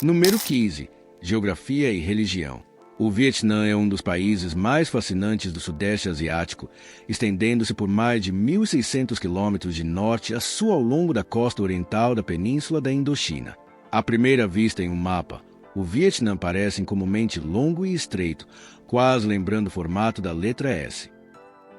Número 15. Geografia e religião. O Vietnã é um dos países mais fascinantes do Sudeste Asiático, estendendo-se por mais de 1.600 quilômetros de norte a sul ao longo da costa oriental da Península da Indochina. À primeira vista em um mapa, o Vietnã parece incomumente longo e estreito, quase lembrando o formato da letra S.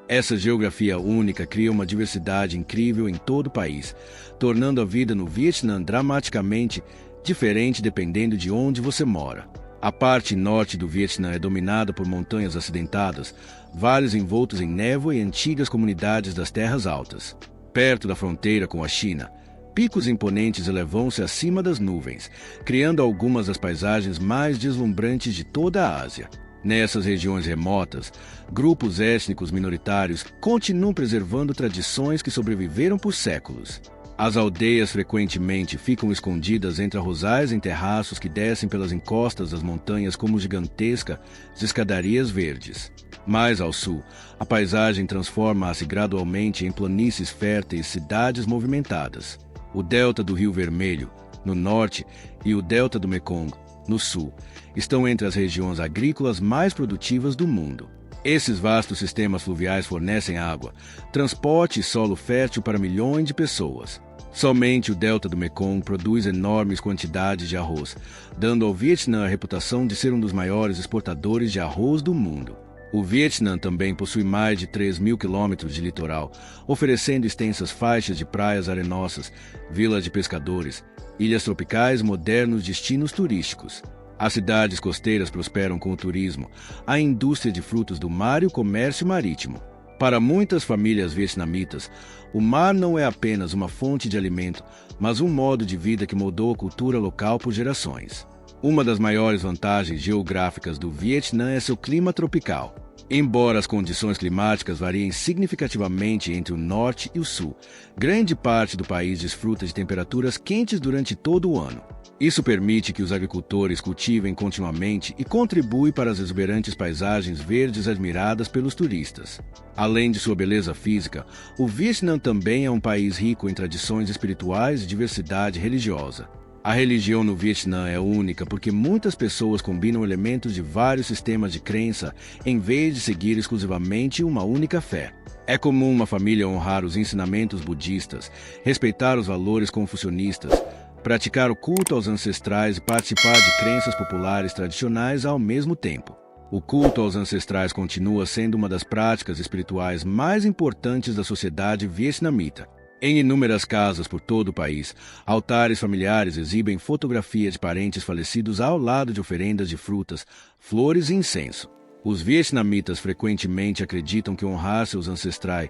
Essa geografia única cria uma diversidade incrível em todo o país, tornando a vida no Vietnã dramaticamente diferente dependendo de onde você mora. A parte norte do Vietnã é dominada por montanhas acidentadas, vales envoltos em névoa e antigas comunidades das terras altas. Perto da fronteira com a China, picos imponentes elevam-se acima das nuvens, criando algumas das paisagens mais deslumbrantes de toda a Ásia. Nessas regiões remotas, grupos étnicos minoritários continuam preservando tradições que sobreviveram por séculos. As aldeias frequentemente ficam escondidas entre arrozais em terraços que descem pelas encostas das montanhas como gigantescas escadarias verdes. Mais ao sul, a paisagem transforma-se gradualmente em planícies férteis e cidades movimentadas. O delta do Rio Vermelho, no norte, e o delta do Mekong, no sul, estão entre as regiões agrícolas mais produtivas do mundo. Esses vastos sistemas fluviais fornecem água, transporte e solo fértil para milhões de pessoas. Somente o delta do Mekong produz enormes quantidades de arroz, dando ao Vietnã a reputação de ser um dos maiores exportadores de arroz do mundo. O Vietnã também possui mais de 3.000 quilômetros de litoral, oferecendo extensas faixas de praias arenosas, vilas de pescadores, ilhas tropicais e modernos destinos turísticos. As cidades costeiras prosperam com o turismo, a indústria de frutos do mar e o comércio marítimo. Para muitas famílias vietnamitas, o mar não é apenas uma fonte de alimento, mas um modo de vida que moldou a cultura local por gerações. Uma das maiores vantagens geográficas do Vietnã é seu clima tropical. Embora as condições climáticas variem significativamente entre o norte e o sul, grande parte do país desfruta de temperaturas quentes durante todo o ano. Isso permite que os agricultores cultivem continuamente e contribui para as exuberantes paisagens verdes admiradas pelos turistas. Além de sua beleza física, o Vietnã também é um país rico em tradições espirituais e diversidade religiosa. A religião no Vietnã é única porque muitas pessoas combinam elementos de vários sistemas de crença em vez de seguir exclusivamente uma única fé. É comum uma família honrar os ensinamentos budistas, respeitar os valores confucionistas, praticar o culto aos ancestrais e participar de crenças populares tradicionais ao mesmo tempo. O culto aos ancestrais continua sendo uma das práticas espirituais mais importantes da sociedade vietnamita. Em inúmeras casas por todo o país, altares familiares exibem fotografias de parentes falecidos ao lado de oferendas de frutas, flores e incenso. Os vietnamitas frequentemente acreditam que honrar seus ancestrais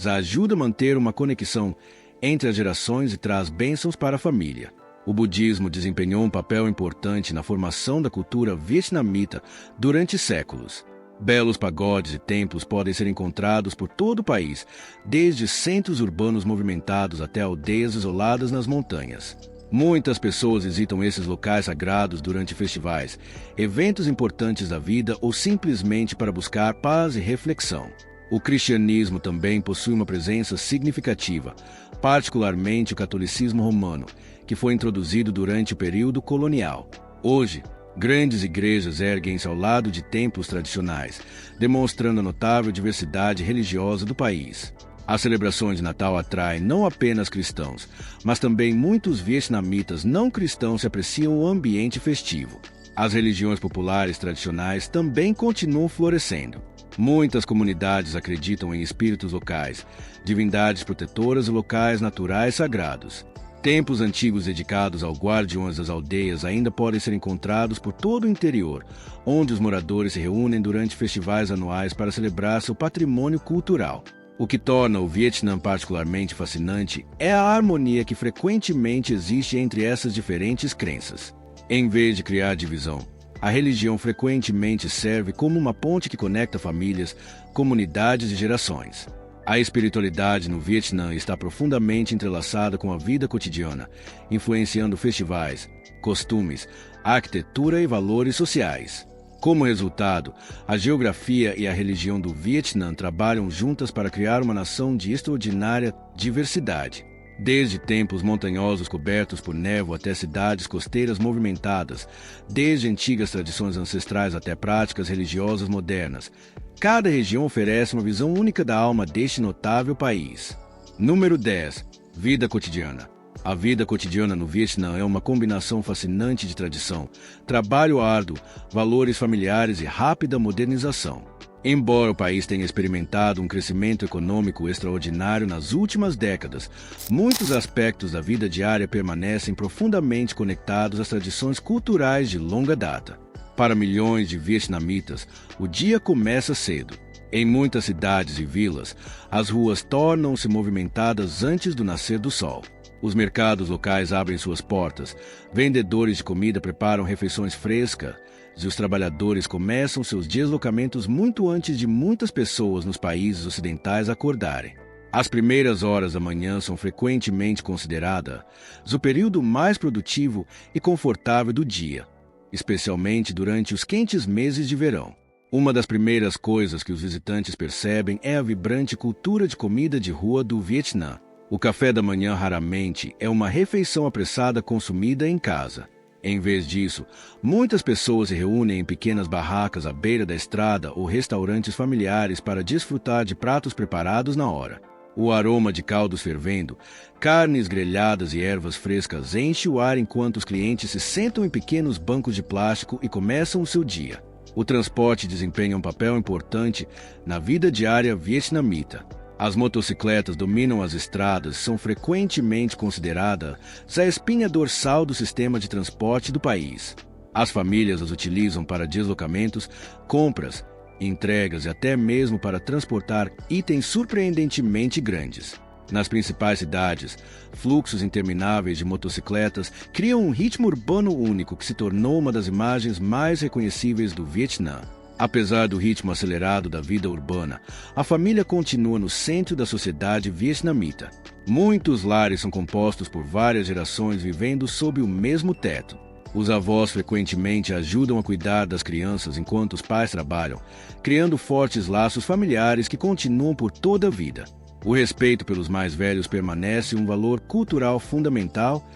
ajuda a manter uma conexão entre as gerações e traz bênçãos para a família. O budismo desempenhou um papel importante na formação da cultura vietnamita durante séculos. Belos pagodes e templos podem ser encontrados por todo o país, desde centros urbanos movimentados até aldeias isoladas nas montanhas. Muitas pessoas visitam esses locais sagrados durante festivais, eventos importantes da vida ou simplesmente para buscar paz e reflexão. O cristianismo também possui uma presença significativa, particularmente o catolicismo romano, que foi introduzido durante o período colonial. Hoje, grandes igrejas erguem-se ao lado de templos tradicionais, demonstrando a notável diversidade religiosa do país. As celebrações de Natal atraem não apenas cristãos, mas também muitos vietnamitas não cristãos que apreciam o ambiente festivo. As religiões populares tradicionais também continuam florescendo. Muitas comunidades acreditam em espíritos locais, divindades protetoras e locais naturais sagrados. Templos antigos dedicados aos guardiões das aldeias ainda podem ser encontrados por todo o interior, onde os moradores se reúnem durante festivais anuais para celebrar seu patrimônio cultural. O que torna o Vietnã particularmente fascinante é a harmonia que frequentemente existe entre essas diferentes crenças. Em vez de criar divisão, a religião frequentemente serve como uma ponte que conecta famílias, comunidades e gerações. A espiritualidade no Vietnã está profundamente entrelaçada com a vida cotidiana, influenciando festivais, costumes, arquitetura e valores sociais. Como resultado, a geografia e a religião do Vietnã trabalham juntas para criar uma nação de extraordinária diversidade. Desde templos montanhosos cobertos por névoa até cidades costeiras movimentadas, desde antigas tradições ancestrais até práticas religiosas modernas, cada região oferece uma visão única da alma deste notável país. Número 10. Vida cotidiana. A vida cotidiana no Vietnã é uma combinação fascinante de tradição, trabalho árduo, valores familiares e rápida modernização. Embora o país tenha experimentado um crescimento econômico extraordinário nas últimas décadas, muitos aspectos da vida diária permanecem profundamente conectados às tradições culturais de longa data. Para milhões de vietnamitas, o dia começa cedo. Em muitas cidades e vilas, as ruas tornam-se movimentadas antes do nascer do sol. Os mercados locais abrem suas portas, vendedores de comida preparam refeições frescas, e os trabalhadores começam seus deslocamentos muito antes de muitas pessoas nos países ocidentais acordarem. As primeiras horas da manhã são frequentemente consideradas o período mais produtivo e confortável do dia, especialmente durante os quentes meses de verão. Uma das primeiras coisas que os visitantes percebem é a vibrante cultura de comida de rua do Vietnã. O café da manhã raramente é uma refeição apressada consumida em casa. Em vez disso, muitas pessoas se reúnem em pequenas barracas à beira da estrada ou restaurantes familiares para desfrutar de pratos preparados na hora. O aroma de caldos fervendo, carnes grelhadas e ervas frescas enche o ar enquanto os clientes se sentam em pequenos bancos de plástico e começam o seu dia. O transporte desempenha um papel importante na vida diária vietnamita. As motocicletas dominam as estradas e são frequentemente consideradas a espinha dorsal do sistema de transporte do país. As famílias as utilizam para deslocamentos, compras, entregas e até mesmo para transportar itens surpreendentemente grandes. Nas principais cidades, fluxos intermináveis de motocicletas criam um ritmo urbano único que se tornou uma das imagens mais reconhecíveis do Vietnã. Apesar do ritmo acelerado da vida urbana, a família continua no centro da sociedade vietnamita. Muitos lares são compostos por várias gerações vivendo sob o mesmo teto. Os avós frequentemente ajudam a cuidar das crianças enquanto os pais trabalham, criando fortes laços familiares que continuam por toda a vida. O respeito pelos mais velhos permanece um valor cultural fundamental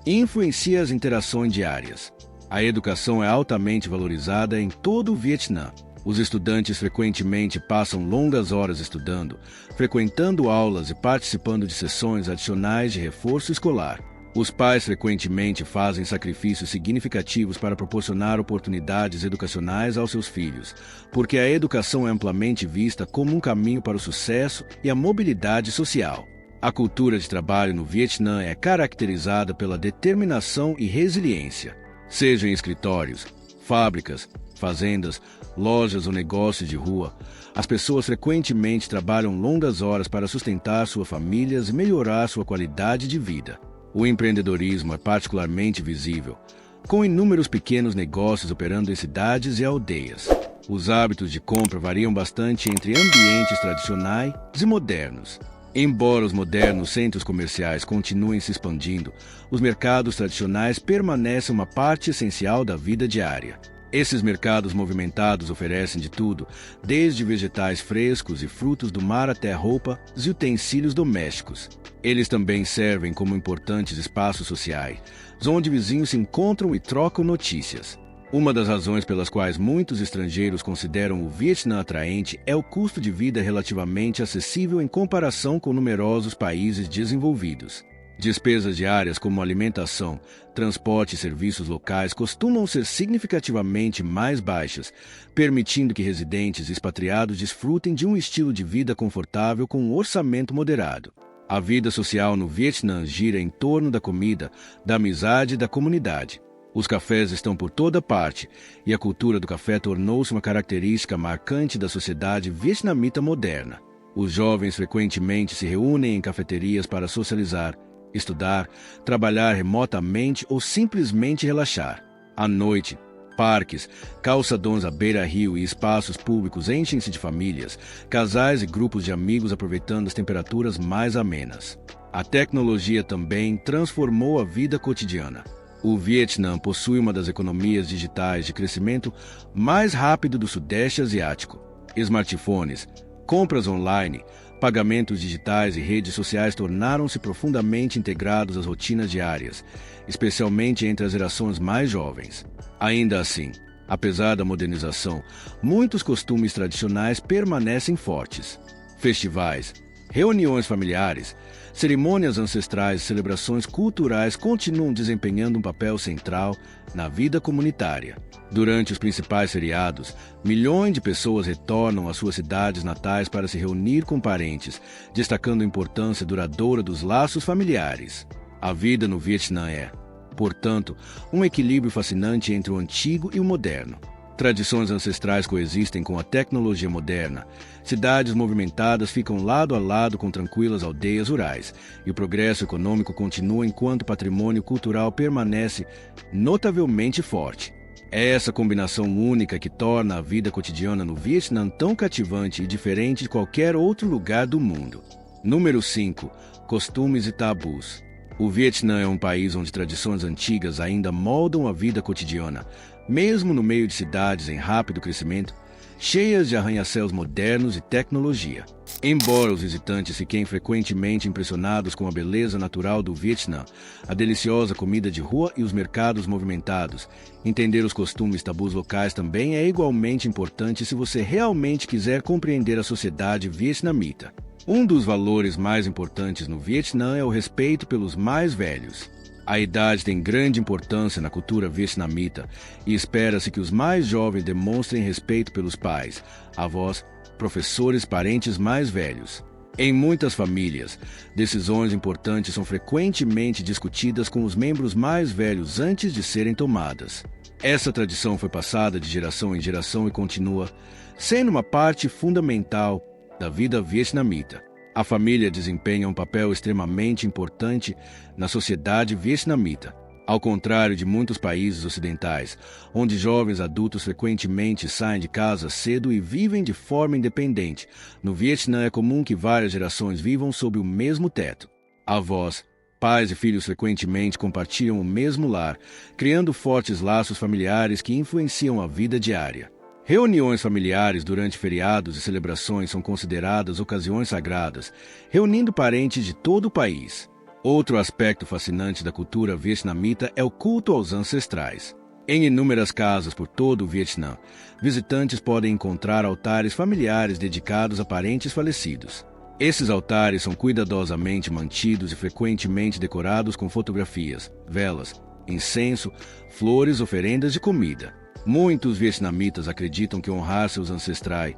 e influencia as interações diárias. A educação é altamente valorizada em todo o Vietnã. Os estudantes frequentemente passam longas horas estudando, frequentando aulas e participando de sessões adicionais de reforço escolar. Os pais frequentemente fazem sacrifícios significativos para proporcionar oportunidades educacionais aos seus filhos, porque a educação é amplamente vista como um caminho para o sucesso e a mobilidade social. A cultura de trabalho no Vietnã é caracterizada pela determinação e resiliência. Seja em escritórios, fábricas, fazendas, lojas ou negócios de rua, as pessoas frequentemente trabalham longas horas para sustentar suas famílias e melhorar sua qualidade de vida. O empreendedorismo é particularmente visível, com inúmeros pequenos negócios operando em cidades e aldeias. Os hábitos de compra variam bastante entre ambientes tradicionais e modernos. Embora os modernos centros comerciais continuem se expandindo, os mercados tradicionais permanecem uma parte essencial da vida diária. Esses mercados movimentados oferecem de tudo, desde vegetais frescos e frutos do mar até roupas e utensílios domésticos. Eles também servem como importantes espaços sociais, onde vizinhos se encontram e trocam notícias. Uma das razões pelas quais muitos estrangeiros consideram o Vietnã atraente é o custo de vida relativamente acessível em comparação com numerosos países desenvolvidos. Despesas diárias como alimentação, transporte e serviços locais costumam ser significativamente mais baixas, permitindo que residentes expatriados desfrutem de um estilo de vida confortável com um orçamento moderado. A vida social no Vietnã gira em torno da comida, da amizade e da comunidade. Os cafés estão por toda parte, e a cultura do café tornou-se uma característica marcante da sociedade vietnamita moderna. Os jovens frequentemente se reúnem em cafeterias para socializar, estudar, trabalhar remotamente ou simplesmente relaxar. À noite, parques, calçadões à beira-rio e espaços públicos enchem-se de famílias, casais e grupos de amigos aproveitando as temperaturas mais amenas. A tecnologia também transformou a vida cotidiana. O Vietnã possui uma das economias digitais de crescimento mais rápido do Sudeste Asiático. Smartphones, compras online, Pagamentos digitais e redes sociais tornaram-se profundamente integrados às rotinas diárias, especialmente entre as gerações mais jovens. Ainda assim, apesar da modernização, muitos costumes tradicionais permanecem fortes. Festivais, reuniões familiares, cerimônias ancestrais e celebrações culturais continuam desempenhando um papel central na vida comunitária. Durante os principais feriados, milhões de pessoas retornam às suas cidades natais para se reunir com parentes, destacando a importância duradoura dos laços familiares. A vida no Vietnã é, portanto, um equilíbrio fascinante entre o antigo e o moderno. Tradições ancestrais coexistem com a tecnologia moderna. Cidades movimentadas ficam lado a lado com tranquilas aldeias rurais, e o progresso econômico continua enquanto o patrimônio cultural permanece notavelmente forte. É essa combinação única que torna a vida cotidiana no Vietnã tão cativante e diferente de qualquer outro lugar do mundo. Número 5. Costumes e tabus. O Vietnã é um país onde tradições antigas ainda moldam a vida cotidiana, mesmo no meio de cidades em rápido crescimento, cheias de arranha-céus modernos e tecnologia. Embora os visitantes fiquem frequentemente impressionados com a beleza natural do Vietnã, a deliciosa comida de rua e os mercados movimentados, entender os costumes e tabus locais também é igualmente importante se você realmente quiser compreender a sociedade vietnamita. Um dos valores mais importantes no Vietnã é o respeito pelos mais velhos. A idade tem grande importância na cultura vietnamita e espera-se que os mais jovens demonstrem respeito pelos pais, avós, professores e parentes mais velhos. Em muitas famílias, decisões importantes são frequentemente discutidas com os membros mais velhos antes de serem tomadas. Essa tradição foi passada de geração em geração e continua sendo uma parte fundamental da vida vietnamita. A família desempenha um papel extremamente importante na sociedade vietnamita. Ao contrário de muitos países ocidentais, onde jovens adultos frequentemente saem de casa cedo e vivem de forma independente, no Vietnã é comum que várias gerações vivam sob o mesmo teto. Avós, pais e filhos frequentemente compartilham o mesmo lar, criando fortes laços familiares que influenciam a vida diária. Reuniões familiares durante feriados e celebrações são consideradas ocasiões sagradas, reunindo parentes de todo o país. Outro aspecto fascinante da cultura vietnamita é o culto aos ancestrais. Em inúmeras casas por todo o Vietnã, visitantes podem encontrar altares familiares dedicados a parentes falecidos. Esses altares são cuidadosamente mantidos e frequentemente decorados com fotografias, velas, incenso, flores, oferendas de comida. Muitos vietnamitas acreditam que honrar seus ancestrais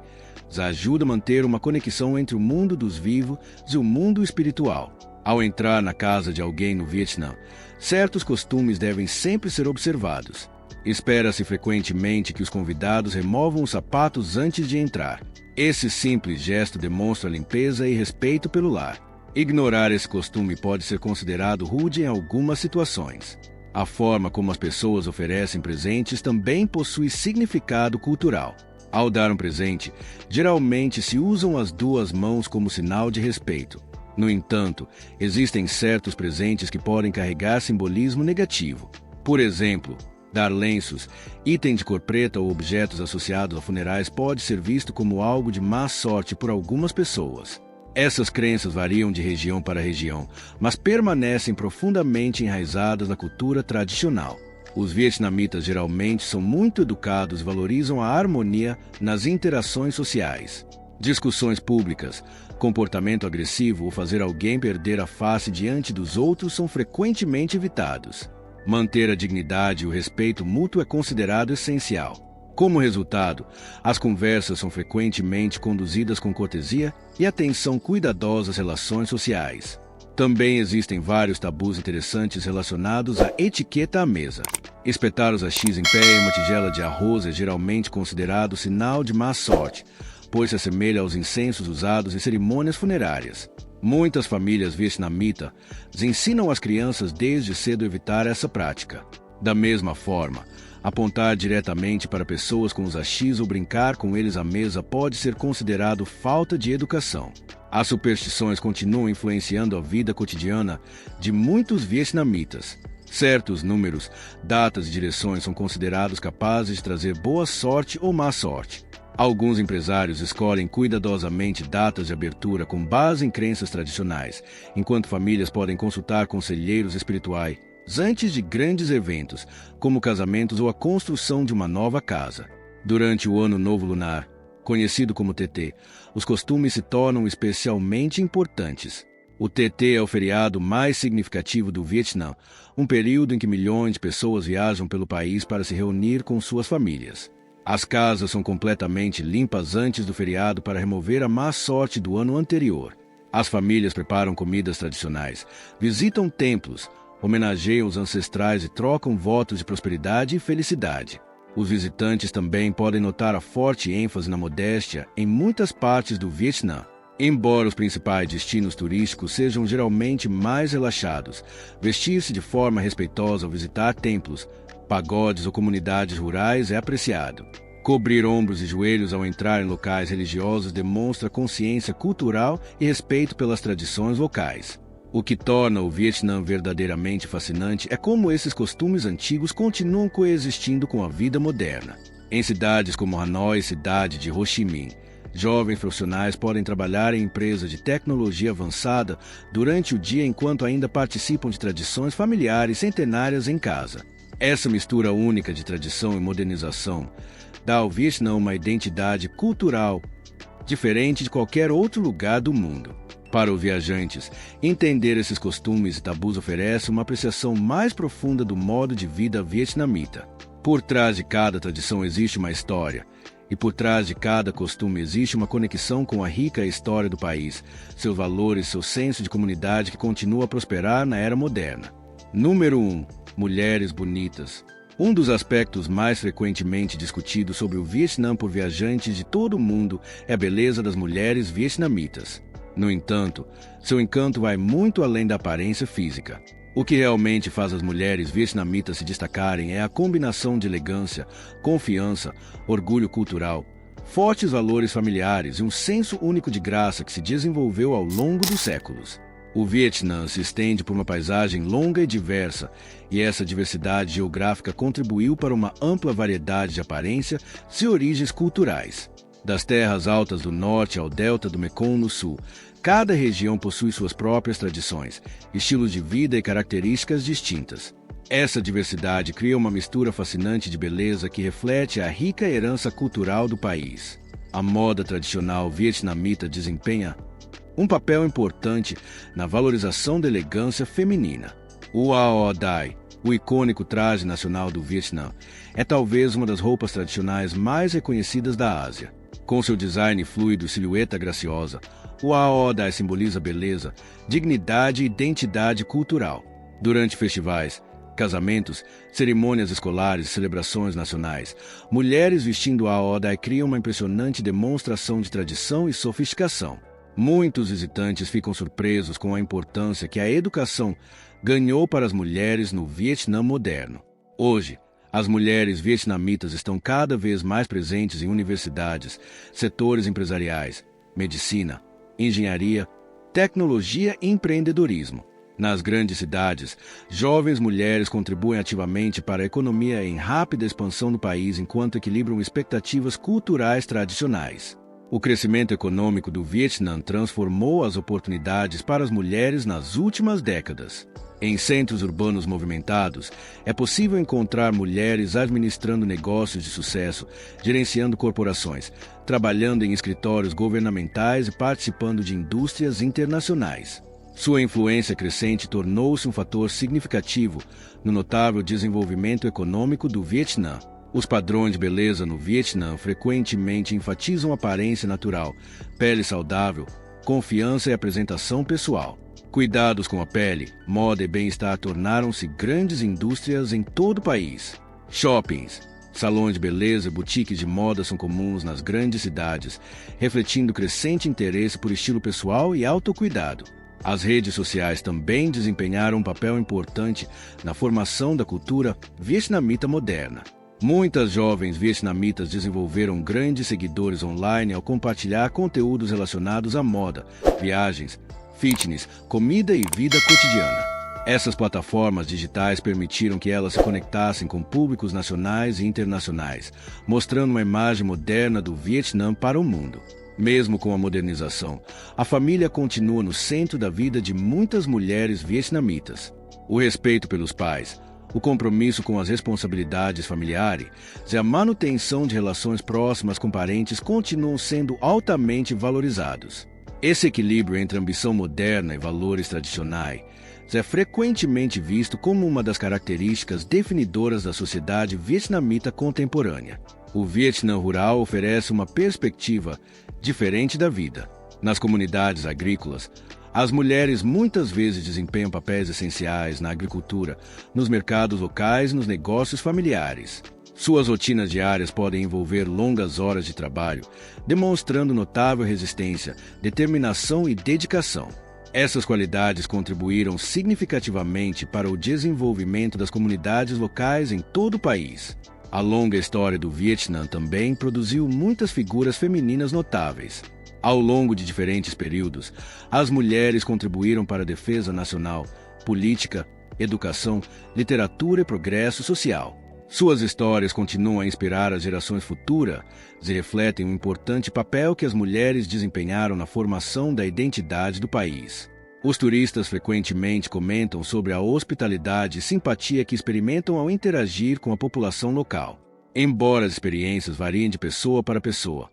ajuda a manter uma conexão entre o mundo dos vivos e o mundo espiritual. Ao entrar na casa de alguém no Vietnã, certos costumes devem sempre ser observados. Espera-se frequentemente que os convidados removam os sapatos antes de entrar. Esse simples gesto demonstra limpeza e respeito pelo lar. Ignorar esse costume pode ser considerado rude em algumas situações. A forma como as pessoas oferecem presentes também possui significado cultural. Ao dar um presente, geralmente se usam as duas mãos como sinal de respeito. No entanto, existem certos presentes que podem carregar simbolismo negativo. Por exemplo, dar lenços, item de cor preta ou objetos associados a funerais pode ser visto como algo de má sorte por algumas pessoas. Essas crenças variam de região para região, mas permanecem profundamente enraizadas na cultura tradicional. Os vietnamitas geralmente são muito educados e valorizam a harmonia nas interações sociais. Discussões públicas, comportamento agressivo ou fazer alguém perder a face diante dos outros são frequentemente evitados. Manter a dignidade e o respeito mútuo é considerado essencial. Como resultado, as conversas são frequentemente conduzidas com cortesia e atenção cuidadosa às relações sociais. Também existem vários tabus interessantes relacionados à etiqueta à mesa. Espetar os hashis em pé em uma tigela de arroz é geralmente considerado sinal de má sorte, pois se assemelha aos incensos usados em cerimônias funerárias. Muitas famílias vietnamitas ensinam as crianças desde cedo a evitar essa prática. Da mesma forma, apontar diretamente para pessoas com os hashis ou brincar com eles à mesa pode ser considerado falta de educação. As superstições continuam influenciando a vida cotidiana de muitos vietnamitas. Certos números, datas e direções são considerados capazes de trazer boa sorte ou má sorte. Alguns empresários escolhem cuidadosamente datas de abertura com base em crenças tradicionais, enquanto famílias podem consultar conselheiros espirituais antes de grandes eventos, como casamentos ou a construção de uma nova casa. Durante o Ano Novo Lunar, conhecido como TT, os costumes se tornam especialmente importantes. O TT é o feriado mais significativo do Vietnã, um período em que milhões de pessoas viajam pelo país para se reunir com suas famílias. As casas são completamente limpas antes do feriado para remover a má sorte do ano anterior. As famílias preparam comidas tradicionais, visitam templos, homenageiam os ancestrais e trocam votos de prosperidade e felicidade. Os visitantes também podem notar a forte ênfase na modéstia em muitas partes do Vietnã. Embora os principais destinos turísticos sejam geralmente mais relaxados, vestir-se de forma respeitosa ao visitar templos, pagodes ou comunidades rurais é apreciado. Cobrir ombros e joelhos ao entrar em locais religiosos demonstra consciência cultural e respeito pelas tradições locais. O que torna o Vietnã verdadeiramente fascinante é como esses costumes antigos continuam coexistindo com a vida moderna. Em cidades como Hanoi e cidade de Ho Chi Minh, jovens profissionais podem trabalhar em empresas de tecnologia avançada durante o dia enquanto ainda participam de tradições familiares centenárias em casa. Essa mistura única de tradição e modernização dá ao Vietnã uma identidade cultural diferente de qualquer outro lugar do mundo. Para os viajantes, entender esses costumes e tabus oferece uma apreciação mais profunda do modo de vida vietnamita. Por trás de cada tradição existe uma história, e por trás de cada costume existe uma conexão com a rica história do país, seus valores, seu senso de comunidade que continua a prosperar na era moderna. Número 1. Mulheres bonitas. Um dos aspectos mais frequentemente discutidos sobre o Vietnã por viajantes de todo o mundo é a beleza das mulheres vietnamitas. No entanto, seu encanto vai muito além da aparência física. O que realmente faz as mulheres vietnamitas se destacarem é a combinação de elegância, confiança, orgulho cultural, fortes valores familiares e um senso único de graça que se desenvolveu ao longo dos séculos. O Vietnã se estende por uma paisagem longa e diversa, e essa diversidade geográfica contribuiu para uma ampla variedade de aparência e origens culturais. Das terras altas do norte ao delta do Mekong no sul, cada região possui suas próprias tradições, estilos de vida e características distintas. Essa diversidade cria uma mistura fascinante de beleza que reflete a rica herança cultural do país. A moda tradicional vietnamita desempenha um papel importante na valorização da elegância feminina. O Áo Dai, o icônico traje nacional do Vietnã, é talvez uma das roupas tradicionais mais reconhecidas da Ásia. Com seu design fluido e silhueta graciosa, o Áo Dai simboliza beleza, dignidade e identidade cultural. Durante festivais, casamentos, cerimônias escolares e celebrações nacionais, mulheres vestindo Áo Dai criam uma impressionante demonstração de tradição e sofisticação. Muitos visitantes ficam surpresos com a importância que a educação ganhou para as mulheres no Vietnã moderno. Hoje, as mulheres vietnamitas estão cada vez mais presentes em universidades, setores empresariais, medicina, engenharia, tecnologia e empreendedorismo. Nas grandes cidades, jovens mulheres contribuem ativamente para a economia em rápida expansão do país enquanto equilibram expectativas culturais tradicionais. O crescimento econômico do Vietnã transformou as oportunidades para as mulheres nas últimas décadas. Em centros urbanos movimentados, é possível encontrar mulheres administrando negócios de sucesso, gerenciando corporações, trabalhando em escritórios governamentais e participando de indústrias internacionais. Sua influência crescente tornou-se um fator significativo no notável desenvolvimento econômico do Vietnã. Os padrões de beleza no Vietnã frequentemente enfatizam aparência natural, pele saudável, confiança e apresentação pessoal. Cuidados com a pele, moda e bem-estar tornaram-se grandes indústrias em todo o país. Shoppings, salões de beleza e boutiques de moda são comuns nas grandes cidades, refletindo crescente interesse por estilo pessoal e autocuidado. As redes sociais também desempenharam um papel importante na formação da cultura vietnamita moderna. Muitas jovens vietnamitas desenvolveram grandes seguidores online ao compartilhar conteúdos relacionados à moda, viagens, fitness, comida e vida cotidiana. Essas plataformas digitais permitiram que elas se conectassem com públicos nacionais e internacionais, mostrando uma imagem moderna do Vietnã para o mundo. Mesmo com a modernização, a família continua no centro da vida de muitas mulheres vietnamitas. O respeito pelos pais, o compromisso com as responsabilidades familiares e a manutenção de relações próximas com parentes continuam sendo altamente valorizados. Esse equilíbrio entre ambição moderna e valores tradicionais é frequentemente visto como uma das características definidoras da sociedade vietnamita contemporânea. O Vietnã rural oferece uma perspectiva diferente da vida. Nas comunidades agrícolas, as mulheres muitas vezes desempenham papéis essenciais na agricultura, nos mercados locais e nos negócios familiares. Suas rotinas diárias podem envolver longas horas de trabalho, demonstrando notável resistência, determinação e dedicação. Essas qualidades contribuíram significativamente para o desenvolvimento das comunidades locais em todo o país. A longa história do Vietnã também produziu muitas figuras femininas notáveis. Ao longo de diferentes períodos, as mulheres contribuíram para a defesa nacional, política, educação, literatura e progresso social. Suas histórias continuam a inspirar as gerações futuras e refletem o importante papel que as mulheres desempenharam na formação da identidade do país. Os turistas frequentemente comentam sobre a hospitalidade e simpatia que experimentam ao interagir com a população local. Embora as experiências variem de pessoa para pessoa,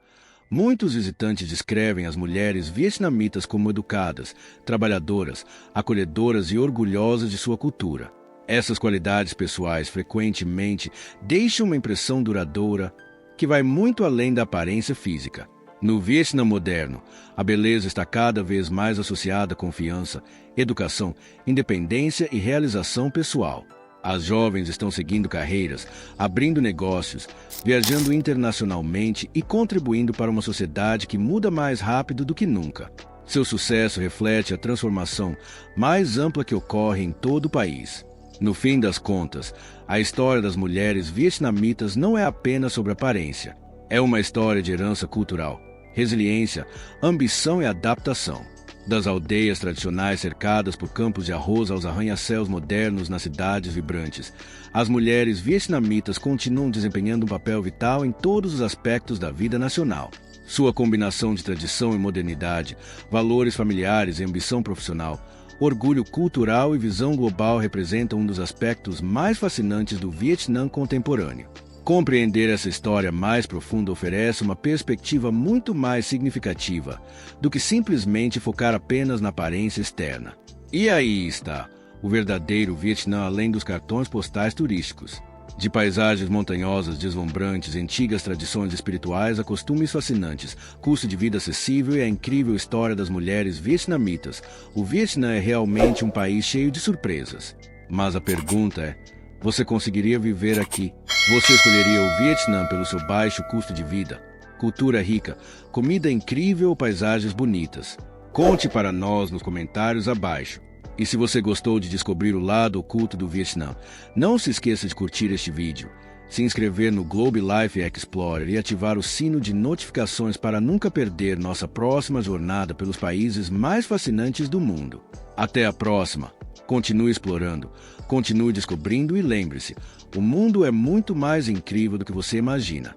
muitos visitantes descrevem as mulheres vietnamitas como educadas, trabalhadoras, acolhedoras e orgulhosas de sua cultura. Essas qualidades pessoais frequentemente deixam uma impressão duradoura que vai muito além da aparência física. No Vietnã moderno, a beleza está cada vez mais associada à confiança, educação, independência e realização pessoal. As jovens estão seguindo carreiras, abrindo negócios, viajando internacionalmente e contribuindo para uma sociedade que muda mais rápido do que nunca. Seu sucesso reflete a transformação mais ampla que ocorre em todo o país. No fim das contas, a história das mulheres vietnamitas não é apenas sobre aparência. É uma história de herança cultural, resiliência, ambição e adaptação. Das aldeias tradicionais cercadas por campos de arroz aos arranha-céus modernos nas cidades vibrantes, as mulheres vietnamitas continuam desempenhando um papel vital em todos os aspectos da vida nacional. Sua combinação de tradição e modernidade, valores familiares e ambição profissional, orgulho cultural e visão global representam um dos aspectos mais fascinantes do Vietnã contemporâneo. Compreender essa história mais profunda oferece uma perspectiva muito mais significativa do que simplesmente focar apenas na aparência externa. E aí está o verdadeiro Vietnã além dos cartões postais turísticos. De paisagens montanhosas deslumbrantes, antigas tradições espirituais a costumes fascinantes, custo de vida acessível e a incrível história das mulheres vietnamitas, o Vietnã é realmente um país cheio de surpresas. Mas a pergunta é, você conseguiria viver aqui? Você escolheria o Vietnã pelo seu baixo custo de vida, cultura rica, comida incrível ou paisagens bonitas? Conte para nós nos comentários abaixo. E se você gostou de descobrir o lado oculto do Vietnã, não se esqueça de curtir este vídeo, se inscrever no Globe Life Explorer e ativar o sino de notificações para nunca perder nossa próxima jornada pelos países mais fascinantes do mundo. Até a próxima! Continue explorando, continue descobrindo e lembre-se, o mundo é muito mais incrível do que você imagina.